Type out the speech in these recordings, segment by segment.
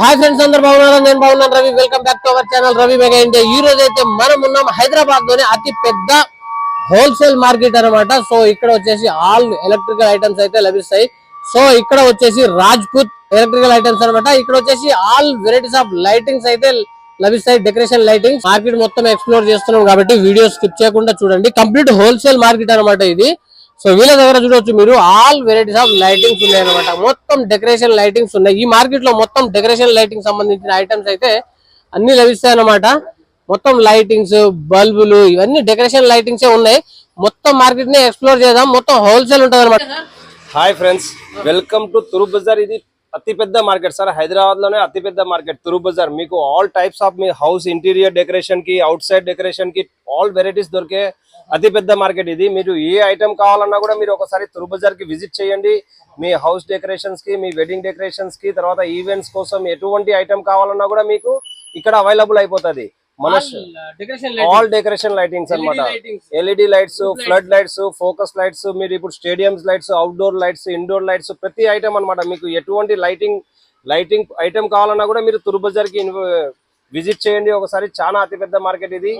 Hi friends, అందరు బాగున్నారా? నేను బాగున్నాను. Ravi, welcome back to our channel Ravi mega India. ఈ రోజు అయితే మనం ఉన్నాం హైదరాబాద్ లోని అతి పెద్ద హోల్సేల్ మార్కెట్ అనమాట. సో ఇక్కడ వచ్చేసి ఆల్ ఎలక్ట్రికల్ ఐటమ్స్ అయితే లభిస్తాయి. సో ఇక్కడ వచ్చేసి రాజ్పుత్ ఎలక్ట్రికల్ ఐటమ్స్ అనమాట. ఇక్కడ వచ్చేసి ఆల్ వెరైటీస్ ఆఫ్ లైటింగ్స్ అయితే లభిస్తాయి. డెకరేషన్ లైటింగ్స్ మార్కెట్ మొత్తం ఎక్స్ప్లోర్ చేస్తున్నాం కాబట్టి వీడియో స్కిప్ చేయకుండా చూడండి. కంప్లీట్ హోల్సేల్ మార్కెట్ అనమాట ఇది. సో వీళ్ళ దగ్గర చూడవచ్చు మీరు ఆల్ వెరైటీస్ ఆఫ్ లైటింగ్స్ ఉన్నాయి అనమాట. మొత్తం డెకరేషన్ లైటింగ్స్ ఉన్నాయి. ఈ మార్కెట్ లో మొత్తం డెకరేషన్ లైటింగ్ సంబంధించిన ఐటమ్స్ అయితే అన్ని లభిస్తాయి అనమాట. మొత్తం లైటింగ్స్, బల్బులు, ఇవన్నీ డెకరేషన్ లైటింగ్స్ ఉన్నాయి. మొత్తం మార్కెట్ ని ఎక్స్ప్లోర్ చేద్దాం. మొత్తం హోల్సేల్ ఉంటుంది అనమాట. Hi friends, welcome to Thuru Bazaar. ఇది అతి పెద్ద మార్కెట్ సార్, హైదరాబాద్ లోనే అతి పెద్ద మార్కెట్ తురు బజార్. మీకు all types of me house interior decoration కి, అవుట్ సైడ్ డెకరేషన్ కి ఆల్ వెరైటీస్ దొరికే అతి పెద్ద మార్కెట్ ఇది. మీరు ఏ ఐటమ్ కావాలన్నా కూడా మీరు ఒకసారి తురు బజార్ కి విజిట్ చేయండి. మీ హౌస్ డెకరేషన్స్ కి, మీ వెడ్డింగ్ డెకరేషన్స్ కి, తర్వాత ఈవెంట్స్ కోసం ఎటువంటి ఐటమ్ కావాలన్నా కూడా మీకు ఇక్కడ అవైలబుల్ అయిపోతుంది. మన ఆల్ డెకరేషన్ లైటింగ్స్ అన్నమాట. LED lights, flood lights, focus lights, మీరు ఇప్పుడు stadiums lights, outdoor lights, indoor lights, ప్రతి ఐటమ్ అన్నమాట. మీకు ఎటువంటి లైటింగ్ ఐటమ్ కావాలన్నా కూడా మీరు తురు బజార్ కి విజిట్ చేయండి ఒకసారి. చాలా అతిపెద్ద మార్కెట్ ఇది.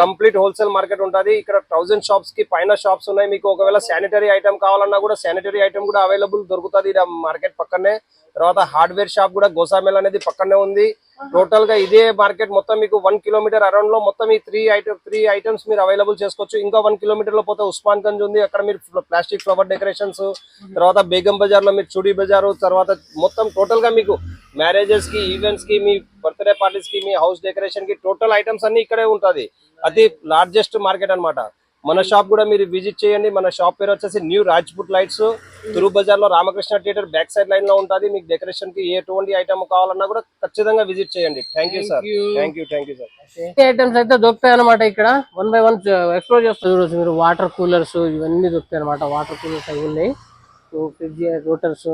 కంప్లీట్ హోల్సేల్ మార్కెట్ ఉంటుంది. ఇక్కడ 1000 షాప్స్ కి పైన షాప్స్ ఉన్నాయి. మీకు ఒకవేళ శానిటరీ ఐటమ్ కావాలన్నా కూడా శానిటరీ ఐటమ్ కూడా అవైలబుల్ దొరుకుతుంది మార్కెట్ పక్కనే. తర్వాత హార్డ్వేర్ షాప్ కూడా గోసామెల్ అనేది పక్కనే ఉంది. టోటల్ గా ఇదే మార్కెట్ మొత్తం మీకు 1 కిలోమీటర్ అరౌండ్ లో మొత్తం ఈ త్రీ ఐటమ్స్ మీరు అవైలబుల్ చేసుకోవచ్చు. ఇంకా 1 కిలోమీటర్ లో పోతే ఉస్మాన్ గంజ్ ఉంది. అక్కడ మీరు ప్లాస్టిక్ ఫ్లవర్ డెకరేషన్స్, తర్వాత బేగం బజార్ లో మీరు చుడీ బజార్, తర్వాత మొత్తం టోటల్ గా మీకు మ్యారేజెస్ కి, ఈవెంట్స్ కి, మీ బర్త్డే పార్టీస్ కి, మీ హౌస్ డెకరేషన్ కి టోటల్ ఐటమ్స్ అన్ని ఇక్కడే ఉంటది. అతి లార్జెస్ట్ మార్కెట్ అన్నమాట. మన షాప్ కూడా మీరు విజిట్ చేయండి. మన షాప్ పేరు వచ్చేసి న్యూ రాజ్పుట్ లైట్స్. తురు బజార్ లో Ramakrishna theatre back side line లో ఉంటుంది. మీకు డెకరేషన్ కి ఎటువంటి ఐటమ్ కావాలన్నా కూడా ఖచ్చితంగా విజిట్ చేయండి. Thank you sir. Thank you sir. Items అయితే దొరుకుతాయి అనమాట. ఇక్కడ 1 బై 1 ఎక్స్ప్లోర్ చేస్తారు. మీరు వాటర్ కూలర్స్ ఇవన్నీ దొరుకుతాయి అనమాట. వాటర్ కూలర్స్ అవి ఉన్నాయి. So fridge, routers.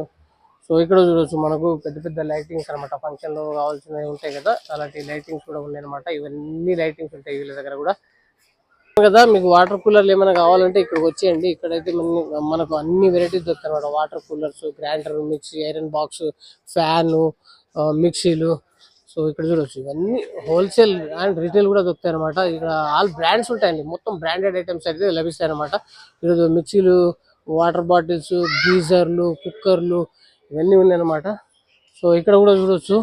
సో ఇక్కడ చూడవచ్చు మనకు పెద్ద పెద్ద లైటింగ్స్ అనమాట. ఫంక్షన్ లో కావాల్సినవి ఉంటాయి కదా, అలాంటి లైటింగ్స్ కూడా ఉన్నాయి అనమాట. ఇవన్నీ లైటింగ్స్ ఉంటాయి వీళ్ళ దగ్గర కూడా కదా. మీకు వాటర్ కూలర్లు ఏమైనా కావాలంటే ఇక్కడికి వచ్చేయండి. ఇక్కడైతే మనకు అన్ని వెరైటీస్ దొరుకుతాయి అనమాట. Water coolers, grinder, mixie, iron box, fan, మిక్సీలు. సో ఇక్కడ చూడవచ్చు ఇవన్నీ హోల్సేల్ అండ్ రీటైల్ కూడా దొరుకుతాయి అనమాట. ఇక్కడ ఆల్ బ్రాండ్స్ ఉంటాయండి. మొత్తం బ్రాండెడ్ ఐటమ్స్ అయితే లభిస్తాయి అనమాట. ఈరోజు మిక్సీలు, వాటర్ బాటిల్స్, గీజర్లు, కుక్కర్లు ఇవన్నీ ఉన్నాయి అనమాట. సో ఇక్కడ కూడా చూడవచ్చు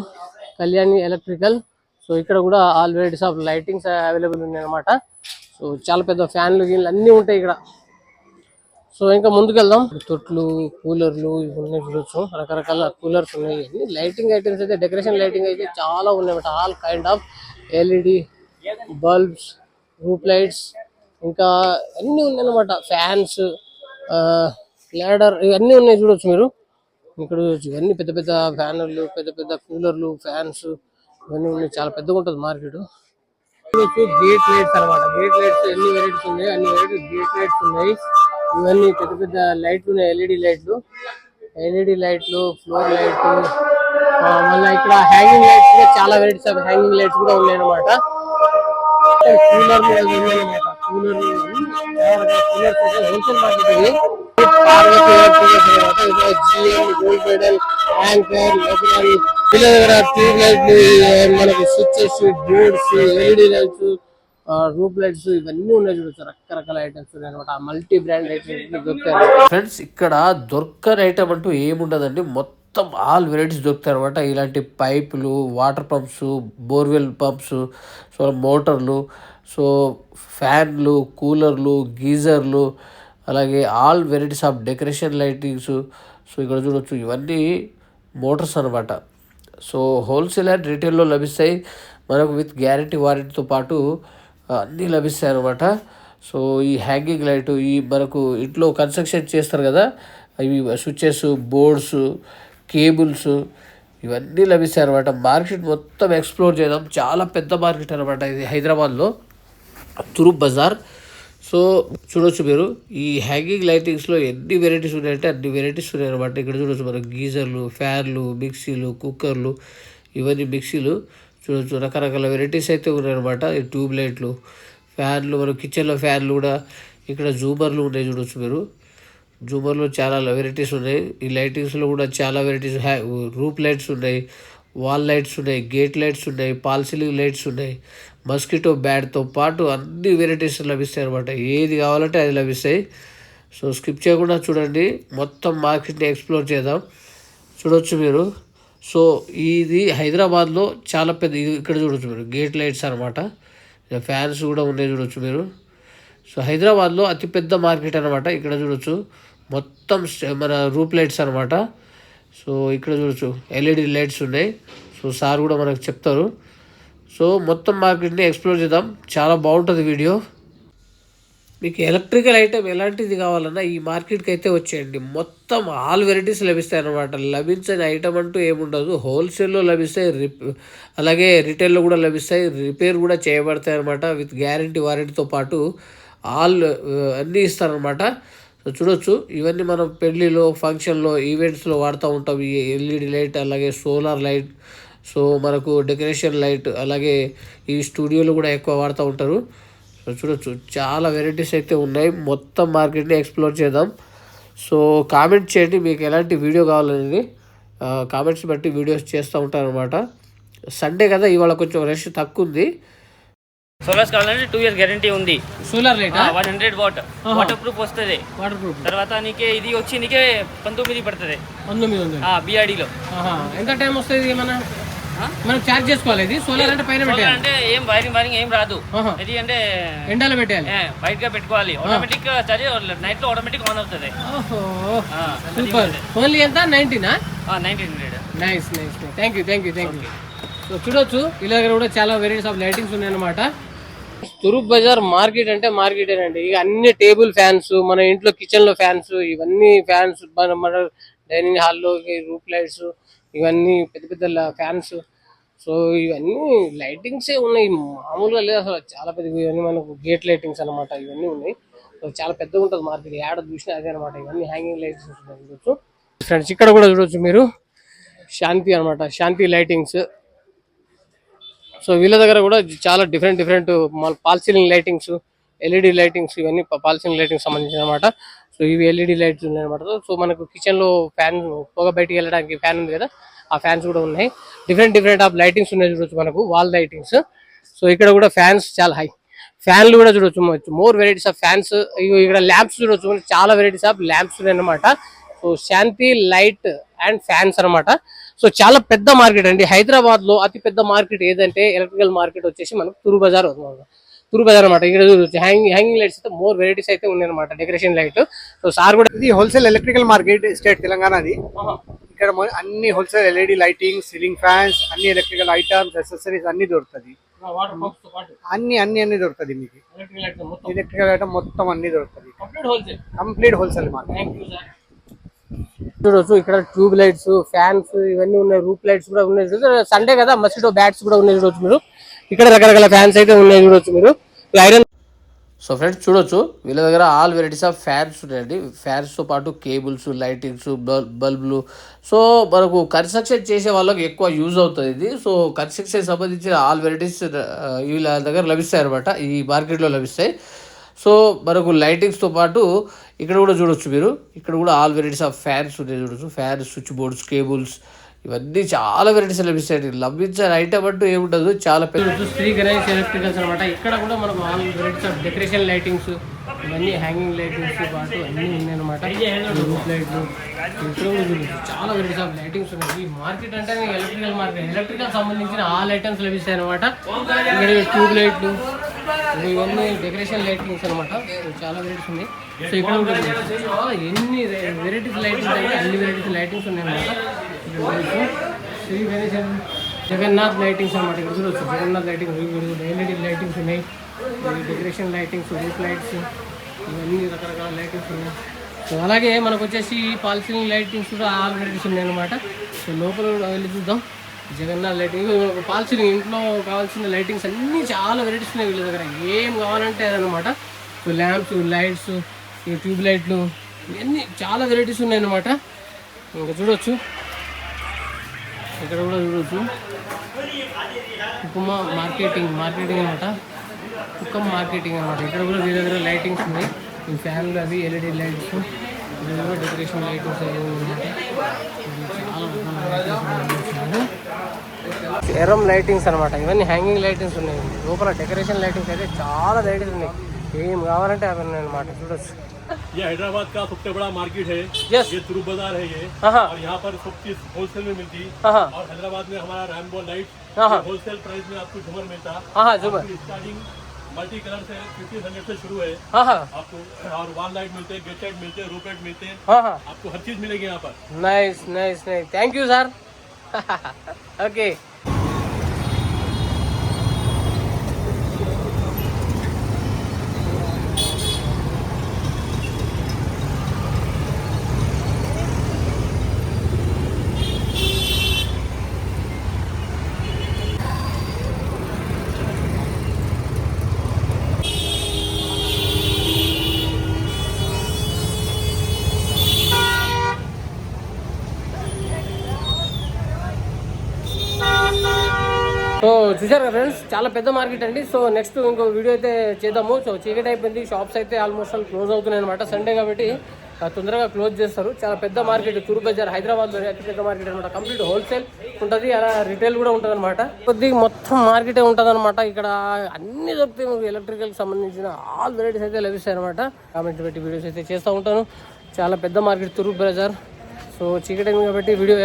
కళ్యాణి ఎలక్ట్రికల్. సో ఇక్కడ కూడా all varieties of lightings available ఉన్నాయి అనమాట. సో చాలా పెద్ద ఫ్యాన్లు గీన్లు అన్నీ ఉంటాయి ఇక్కడ. సో ఇంకా ముందుకెళ్దాం. తొట్లు, కూలర్లు ఇవి ఉన్నాయి చూడొచ్చు. రకరకాల కూలర్స్ ఉన్నాయి. అన్ని లైటింగ్ ఐటమ్స్ అయితే, డెకరేషన్ లైటింగ్ అయితే చాలా ఉన్నాయి. All kind of LED bulbs, roof lights, ఇంకా అన్నీ ఉన్నాయి అనమాట. ఫ్యాన్స్, లాడర్ ఇవన్నీ ఉన్నాయి చూడొచ్చు మీరు. ఇక్కడ చూడొచ్చు ఇవన్నీ పెద్ద పెద్ద ఫ్యాన్లు, పెద్ద పెద్ద కూలర్లు, ఫ్యాన్స్ ఇవన్నీ ఉన్నాయి. చాలా పెద్దగా ఉంటుంది మార్కెట్. చూడొచ్చు గేట్ లైట్స్ అనమాట. గేట్ లైట్స్ ఎన్ని వెరైటీస్ ఉన్నాయి, అన్ని వెరైటీస్ గేట్ లైట్స్ ఉన్నాయి. ఇవన్నీ పెద్ద పెద్ద లైట్లు ఉన్నాయి. ఎల్ఈడి లైట్లు, ఫ్లోర్ లైట్లు, మళ్ళీ ఇక్కడ హ్యాంగింగ్ లైట్స్ కూడా చాలా వెరైటీస్ ఆఫ్ హ్యాంగింగ్ లైట్స్ కూడా ఉన్నాయి అనమాట. కూలర్ హోల్సేల్ మార్కెట్ ఇది. వీళ్ళ దగ్గర ట్యూబ్ లైట్లు, మనకి స్విచ్చెస్, బోర్డ్స్, ఎల్ఈడి లైట్స్, రూప్ లైట్స్ ఇవన్నీ ఉన్నాయి చూడొచ్చు. రకరకాల ఐటమ్స్ ఉన్నాయి అనమాట. మల్టీ బ్రాండ్ ఐటమ్స్ దొరుకుతాయి ఫ్రెండ్స్. ఇక్కడ దొరకని ఐటమ్ అంటూ ఏముండదండి. మొత్తం ఆల్ వెరైటీస్ దొరుకుతాయి అనమాట. ఇలాంటి పైపులు, water pumps, borewell pumps, so మోటార్లు, సో ఫ్యాన్లు, కూలర్లు, గీజర్లు, అలాగే all varieties of decoration lightings. So ఇక్కడ చూడొచ్చు ఇవన్నీ మోటార్స్ అనమాట. సో హోల్సేల్ అండ్ రీటైల్లో లభిస్తాయి మనకు. విత్ గ్యారంటీ వారంటీతో పాటు అన్నీ లభిస్తాయి అనమాట. సో ఈ హ్యాంగింగ్ లైటు, ఈ మనకు ఇంట్లో కన్స్ట్రక్షన్ చేస్తారు కదా, అవి స్విచ్చెస్, బోర్డ్స్, కేబుల్స్ ఇవన్నీ లభిస్తాయి అనమాట. మార్కెట్ మొత్తం ఎక్స్ప్లోర్ చేద్దాం. చాలా పెద్ద మార్కెట్ అనమాట ఇది హైదరాబాద్లో, తురు బజార్. సో చూడొచ్చు మీరు ఈ హ్యాంగింగ్ లైటింగ్స్లో ఎన్ని వెరైటీస్ ఉన్నాయంటే అన్ని వెరైటీస్ ఉన్నాయి అనమాట. ఇక్కడ చూడొచ్చు మనకు గీజర్లు, ఫ్యాన్లు, మిక్సీలు, కుక్కర్లు, ఇవన్నీ మిక్సీలు చూడొచ్చు. రకరకాల వెరైటీస్ అయితే ఉన్నాయన్నమాట. ఈ ట్యూబ్ లైట్లు, ఫ్యాన్లు, మన కిచెన్లో ఫ్యాన్లు కూడా. ఇక్కడ జూమర్లు ఉన్నాయి చూడొచ్చు మీరు. జూమర్లో చాలా వెరైటీస్ ఉన్నాయి. ఈ లైటింగ్స్లో కూడా చాలా వెరైటీస్, రూప్ లైట్స్ ఉన్నాయి, వాల్ లైట్స్ ఉన్నాయి, గేట్ లైట్స్ ఉన్నాయి, పాల్ సీలింగ్ లైట్స్ ఉన్నాయి, మస్కిటో బ్యాట్తో పాటు అన్ని వెరైటీస్ లభిస్తాయి అనమాట. ఏది కావాలంటే అది లభిస్తాయి. సో స్కిప్ చేయకుండా చూడండి, మొత్తం మార్కెట్ని ఎక్స్ప్లోర్ చేద్దాం. చూడొచ్చు మీరు. సో ఇది హైదరాబాద్లో చాలా పెద్ద, ఇక్కడ చూడొచ్చు మీరు గేట్ లైట్స్ అనమాట, ఫ్యాన్స్ కూడా ఉన్నాయి చూడొచ్చు మీరు. సో హైదరాబాద్లో అతిపెద్ద మార్కెట్ అనమాట. ఇక్కడ చూడొచ్చు మొత్తం మన రూప్ లైట్స్ అనమాట. సో ఇక్కడ చూడొచ్చు ఎల్ఈడి లైట్స్ ఉన్నాయి. సో సార్ కూడా మనకు చెప్తారు. సో మొత్తం మార్కెట్ని ఎక్స్ప్లోర్ చేద్దాం, చాలా బాగుంటుంది వీడియో. మీకు ఎలక్ట్రికల్ ఐటమ్ ఎలాంటిది కావాలన్నా ఈ మార్కెట్కి అయితే వచ్చేయండి. మొత్తం ఆల్ వెరైటీస్ లభిస్తాయి అన్నమాట. లభించని ఐటమ్ అంటూ ఏముండదు. హోల్సేల్లో లభిస్తాయి, అలాగే రిటైల్లో కూడా లభిస్తాయి, రిపేర్ కూడా చేయబడతాయి అనమాట. విత్ గ్యారంటీ వారంటీతో పాటు ఆల్ అన్నీ ఇస్తారనమాట. సో చూడొచ్చు, ఇవన్నీ మనం పెళ్ళిలో, ఫంక్షన్లో, ఈవెంట్స్లో వాడుతూ ఉంటాం. ఈ ఎల్ఈడి లైట్, అలాగే సోలార్ లైట్, సో మనకు డెకరేషన్ లైట్, అలాగే ఈ స్టూడియోలో కూడా ఎక్కువ వాడుతూ ఉంటారు. సో చూడొచ్చు చాలా వెరైటీస్ అయితే ఉన్నాయి. మొత్తం మార్కెట్ని ఎక్స్ప్లోర్ చేద్దాం. సో కామెంట్ చేయండి మీకు ఎలాంటి వీడియో కావాలనేది. కామెంట్స్ బట్టి వీడియోస్ చేస్తూ ఉంటారు అనమాట. సండే కదా, ఇవాళ కొంచెం రష్ తక్కువ ఉంది. సోలార్స్ కావాలంటే 2 years గ్యారంటీ ఉంది. Solar light 100 what water proof వస్తుంది. వాటర్ ప్రూఫ్ తర్వాత నీకే ఇది వచ్చి నీకే 19 పడుతుంది. 19 బిఆర్డీలో. ఎంత టైం వస్తుంది? మనం చార్జ్ చేసుకోవాలి. ఇది సోలార్ అంటే పైన పెట్టాలి అంటే ఏం వైరింగ్ ఏం రాదు. ఇది అంటే ఎండలో పెట్టాలి, బయట గా పెట్టుకోవాలి. ఆటోమేటిక్ చార్జ్ నైట్ లో ఆటోమేటిక్ ఆన్ అవుతుంది. సూపర్. ఓన్లీ ఎంత? 1900. నైస్. Thank you. సో చూడొచ్చు, ఇలా దగ్గర కూడా చాలా వెరైటీస్ ఆఫ్ లైటింగ్స్ ఉన్నాయన్నమాట. తురుప్ బజార్ మార్కెట్ అంటే మార్కెటేనండి. ఇక అన్ని టేబుల్ ఫ్యాన్స్, మన ఇంట్లో కిచెన్ లో ఫ్యాన్స్, ఇవన్నీ ఫ్యాన్స్, మన డైనింగ్ హాల్లో రూప్ లైట్స్, ఇవన్నీ పెద్ద పెద్ద ఫ్యాన్స్. సో ఇవన్నీ లైటింగ్సే ఉన్నాయి, మామూలుగా లేదు అసలు. చాలా పెద్ద, ఇవన్నీ మనకు గేట్ లైటింగ్స్ అనమాట. ఇవన్నీ ఉన్నాయి. సో చాలా పెద్దగా ఉంటుంది మార్కెట్, ఏడ చూసినా అదే అనమాట. ఇవన్నీ హ్యాంగింగ్ లైట్స్ చూడొచ్చు ఫ్రెండ్స్. ఇక్కడ కూడా చూడొచ్చు మీరు శాంతి అనమాట, శాంతి లైటింగ్స్. సో వీళ్ళ దగ్గర కూడా చాలా different fall ceiling lightings, LED lightings, ఇవన్నీ పాల్ సీలింగ్ లైటింగ్ సంబంధించిన అనమాట. సో ఇవి ఎల్ఈడి లైట్స్ ఉన్నాయి అనమాట. సో మనకు కిచెన్ లో ఫ్యాన్, పొగ బయటికి వెళ్ళడానికి ఫ్యాన్ ఉంది కదా, ఆ ఫ్యాన్స్ కూడా ఉన్నాయి. డిఫరెంట్ ఆఫ్ లైటింగ్స్ ఉన్నాయి చూడొచ్చు మనకు, వాల్ లైటింగ్స్. సో ఇక్కడ కూడా ఫ్యాన్స్ చాలా హై, ఫ్యాన్లు కూడా చూడొచ్చు, మోర్ వెరైటీస్ ఆఫ్ ఫ్యాన్స్. ఇక్కడ ల్యాంప్స్ చూడొచ్చు, చాలా వెరైటీస్ ఆఫ్ ల్యాంప్స్ ఉన్నాయి అనమాట. So Shanti light and fans అనమాట. సో చాలా పెద్ద మార్కెట్ అండి. హైదరాబాద్ లో అతి పెద్ద మార్కెట్ ఏదంటే ఎలక్ట్రికల్ మార్కెట్ వచ్చేసి మనకు తురు బజార్ అనమాట. ఇక్కడ హ్యాంగింగ్ లైట్స్ అయితే మోర్ వెరైటీస్ అయితే ఉన్నాయి అనమాట, డెకరేషన్ లైట్. సో సార్ కూడా, ఇది హోల్సేల్ ఎలక్ట్రికల్ మార్కెట్, స్టేట్ తెలంగాణది. ఇక్కడ అన్ని wholesale LED lighting, ceiling fans, అన్ని ఎలక్ట్రికల్ ఐటమ్స్, యాక్సెసరీస్ అన్ని దొరుకుతుంది. అన్ని దొరుకుతుంది మీకు. ఎలక్ట్రికల్ ఐటమ్ మొత్తం అన్ని దొరుకుతుంది. Complete wholesale market. చూడొచ్చు ఇక్కడ ట్యూబ్ లైట్స్, ఫ్యాన్స్, ఇవన్నీ ఉన్నాయి. రూప్ లైట్స్ కూడా ఉన్నాయి. సండే కదా, మస్కిటో బ్యాట్స్ కూడా ఉన్నాయి చూడొచ్చు మీరు. ఇక్కడ రకరకాల ఫ్యాన్స్ అయితే ఉన్నాయి చూడొచ్చు మీరు, ఐరన్. సో ఫ్రెండ్స్ చూడొచ్చు, వీళ్ళ దగ్గర ఆల్ వెరైటీస్ ఆఫ్ ఫ్యాన్స్ ఉన్నాయండి. ఫ్యాన్స్తో పాటు కేబుల్స్, లైటింగ్స్, బల్బులు. సో మనకు కన్స్ట్రక్షన్ చేసే వాళ్ళకి ఎక్కువ యూజ్ అవుతుంది ఇది. సో కన్స్ట్రక్షన్ సంబంధించిన ఆల్ వెరైటీస్ వీళ్ళ దగ్గర లభిస్తాయి అనమాట, ఈ మార్కెట్లో లభిస్తాయి. సో మనకు లైటింగ్స్తో పాటు ఇక్కడ కూడా చూడొచ్చు మీరు, ఇక్కడ కూడా ఆల్ వెరైటీస్ ఆఫ్ ఫ్యాన్స్ ఉన్నాయి చూడొచ్చు. ఫ్యాన్స్, స్విచ్ బోర్డ్స్, కేబుల్స్, ఇవన్నీ చాలా వెరైటీస్ లభిస్తాయి. లభించే ఐటమ్ అంటూ ఏముండదు, చాలా పెద్ద. శ్రీ గణేష్ ఎలక్ట్రికల్స్ అనమాట. ఇక్కడ కూడా మనకు all varieties of decoration lightings, ఇవన్నీ హ్యాంగింగ్ లైటింగ్స్ పాటు అన్నీ ఉన్నాయి అనమాట. రూప్ లైట్లు, ఇక్కడ కూడా చూడొచ్చు, చాలా వెరైటీస్ ఆఫ్ లైటింగ్స్ ఉన్నాయి. ఈ మార్కెట్ అంటే ఎలక్ట్రికల్ మార్కెట్, ఎలక్ట్రికల్ సంబంధించిన ఆల్ ఐటమ్స్ లభిస్తాయి అనమాట. ఇక్కడ ట్యూబ్ లైట్లు, ఇవన్నీ డెకరేషన్ లైటింగ్స్ అనమాట. చాలా వెరైటీస్ ఉన్నాయి. సో ఇక్కడ కూడా చాలా ఎన్ని వెరైటీస్ లైటింగ్స్ ఉన్నాయి, అన్ని వెరైటీస్ లైటింగ్స్ ఉన్నాయి అనమాట. శ్రీ గణేష్ జగన్నాథ్ లైటింగ్స్ అనమాట. ఇక్కడ చూడొచ్చు జగన్నాథ్ లైటింగ్స్, ఎల్ఈడి లైటింగ్స్ ఉన్నాయి, డెకరేషన్ లైటింగ్స్, రూప్ లైట్స్, ఇవన్నీ రకరకాల లైటింగ్స్ ఉన్నాయి. సో అలాగే మనకు వచ్చేసి పాల్ సీలింగ్ లైటింగ్స్ కూడా ఆల్ వెరైటీస్ ఉన్నాయి అనమాట. సో లోపల కూడా వెళ్ళి చూద్దాం. జగన్నాథ్ లైటింగ్, పాల్ సీలింగ్, ఇంట్లో కావాల్సిన లైటింగ్స్ అన్నీ చాలా వెరైటీస్ ఉన్నాయి వీళ్ళ దగ్గర. ఏం కావాలంటే అదనమాట. సో ల్యాంప్స్, లైట్స్, ట్యూబ్ లైట్లు, ఇవన్నీ చాలా వెరైటీస్ ఉన్నాయి అనమాట. ఇంకా చూడొచ్చు, ఇక్కడ కూడా చూడొచ్చు కుకుమ మార్కెటింగ్ అనమాట. కుక్కం మార్కెటింగ్ అనమాట. ఇక్కడ కూడా వీళ్ళ దగ్గర లైటింగ్స్ ఉన్నాయి, ఈ ఫ్యాన్లు, అవి ఎల్ఈడి లైట్స్, డెకరేషన్ లైటింగ్స్ అవి అనమాట. చాలా రకాల ఎరం లైటింగ్స్ అనమాట. ఇవన్నీ హ్యాంగింగ్ లైటింగ్స్ ఉన్నాయి. లోపల డెకరేషన్ లైటింగ్స్ అయితే చాలా లైటింగ్స్ ఉన్నాయి. ఏం కావాలంటే అవి ఉన్నాయి అనమాట. చూడొచ్చు. ये हैदराबाद का सबसे बड़ा मार्केट है. Yes. ये तुरुप बाजार है ये. हाँ. और यहाँ पर सब चीज होलसेल में मिलती है. हाँ. और हैदराबाद में हमारा रैम्बो लाइट हाँ. होलसेल प्राइस में आपको झूमर मिलता है. हाँ झूमर स्टार्टिंग मल्टी कलर से 1500 से शुरू है हाँ आपको. और वॉल लाइट मिलते हैं, गेट लाइट मिलते हैं, रूप लाइट मिलते हैं. हाँ. आपको हर चीज मिलेगी यहाँ पर. Nice nice nice. Thank you sir. Okay. So చూసారు కదా ఫ్రెండ్స్, చాలా పెద్ద మార్కెట్ అండి. సో నెక్స్ట్ ఇంకో వీడియో అయితే చేద్దాము. సో చీకటి అయిపోయింది, షాప్స్ అయితే ఆల్మోస్ట్ ఆల్ క్లోజ్ అవుతున్నాయి అనమాట. సండే కాబట్టి తొందరగా క్లోజ్ చేస్తారు. చాలా పెద్ద మార్కెట్ తురుప్ బజార్ హైదరాబాద్లోనే అతి పెద్ద మార్కెట్ అనమాట. కంప్లీట్ హోల్సేల్ ఉంటుంది, అలా రిటైల్ కూడా ఉంటుంది అనమాట. కొద్దిగా మొత్తం మార్కెటే ఉంటుంది అనమాట. ఇక్కడ అన్ని దొరుకుతాయి మీకు. ఎలక్ట్రికల్కి సంబంధించిన ఆల్ వెరైటీస్ అయితే లభిస్తాయి అనమాట. కామెంట్ పెట్టి వీడియోస్ అయితే చేస్తూ ఉంటాను. చాలా పెద్ద మార్కెట్ తురుప్ బజార్. సో చీకటి కాబట్టి వీడియో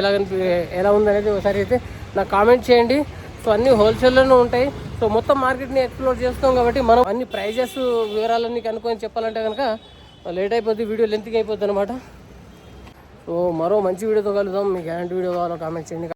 ఎలా ఉందనేది ఒకసారి అయితే నాకు కామెంట్ చేయండి. సో అన్ని హోల్సేల్లోనే ఉంటాయి. సో మొత్తం మార్కెట్ని ఎక్స్ప్లోర్ చేస్తాం కాబట్టి మనం అన్ని ప్రైజెస్ వివరాలన్నీ కనుక్కొని చెప్పాలంటే కనుక లేట్ అయిపోద్ది, వీడియో లెంత్గా అయిపోద్ది అనమాట. సో మరో మంచి వీడియోతో కలుద్దాం. మీకు ఎలాంటి వీడియో కావాలో కామెంట్ చేయండి.